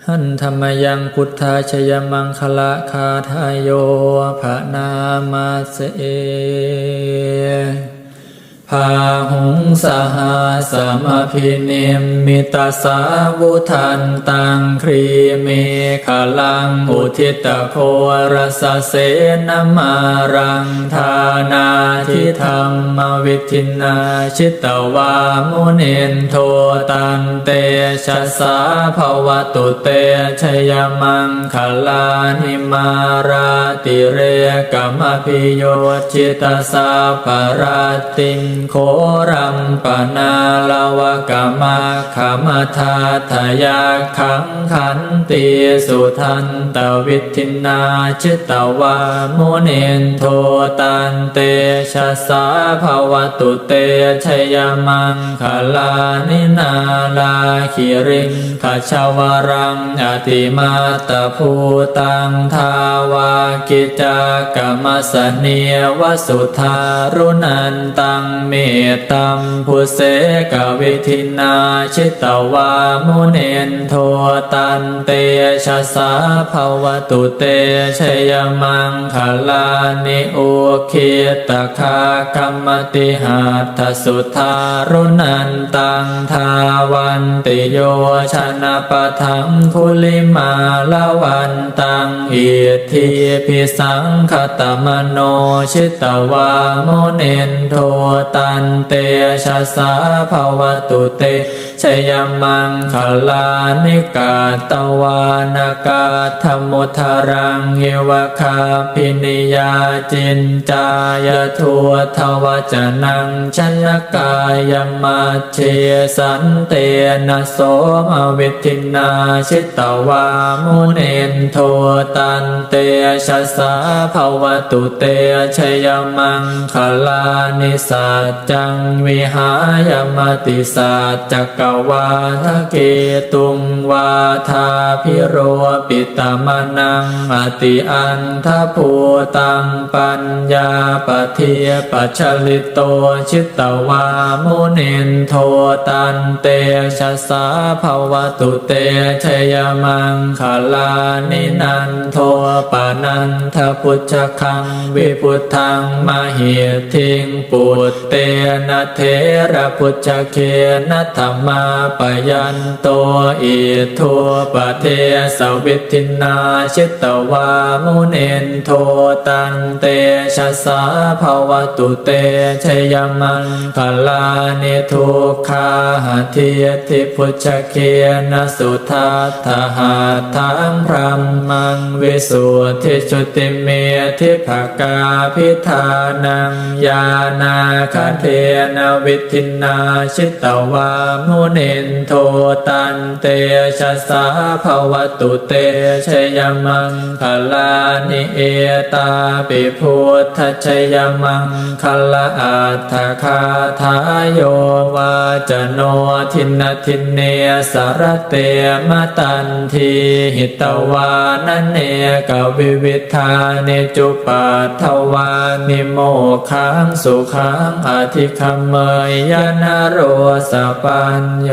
หันธรรมยังพุทธาชยมังคละคาทายโยภะนามาเสเอพาหุงสหาสมพินิมมิตาสาวุทันตังครีเมขลังอุทิตโครสเสนมารังทานาทิธรรมวิทินาชิตวามุนินโทตันเตชะสาภวตุเตชยมังคลานิมาราติเรกมพิโยชิตาสาปราติงโครัมปนาลวกามาขมทาทายาขังขันติสุทันตวิทินาชิตวามุนินโทตันเตชะสาภวตุเตชยมังคลานินาลาคิริงขชวรังอติมาตภูตังทาวากิจากรรมสเนียวสุธารุนันตังเมตัมพุเสกวิทินาชิตวามุนินโทตันเตชะสาภวตุเตชยมังคลานิโอคิตคากรรมติหัตถสุธารุนันตังทาวันติโยชนะปะทังคุลิมาลวันตังอิทธิพิสังคตมโนชิตวามุนินโทตันเตชะสาภวตุเตชยมังคลานิกาตวานากาธมุทารังเยวคาพินิยาจินจายทัวทวจนังชนกายมัจเชสันเตนะโสมวิทินาชิตวามุนินโทตันเตชะสาภวตุเตชยมังคลานิสัจจังวิหายมติสัจจกวาทะเกตุงวาทาพิโรปิตมนังอติอันทภูตังปัญญาปเทียปัจฉลิโตชิตวามุนินโทตันเตชะสาภวตุเตชยมังคลานินันโทปานันทพุชฌคังวิพุทธังมหิทิงปุตเตนะเทระพุชฌเคนะธัมมาปยันโตอิทัวปะเทสวิทินาชิตวามุนินโทตันเตชะสาภวตุเตชยมังคลานิทุกขาหะเทียทิพุชฌเคนะสุทัตถะหาทังพรัมมังวิสุทธิจุติเมทิภกาพิธานังญาณาคเทนะวิทินาชิตวามุนินโทตันเตชะสาภวตุเตชยมังคลานิเอตาปิพุทธชยมังคลาอัตถคาทายโยวาจโนทินทินเนสารเตมตันทีหิตวานเนกวิวิธาเนจุปัฏฐวานิโมขังสุขังอธิคัมเมยยนโรสปัญโย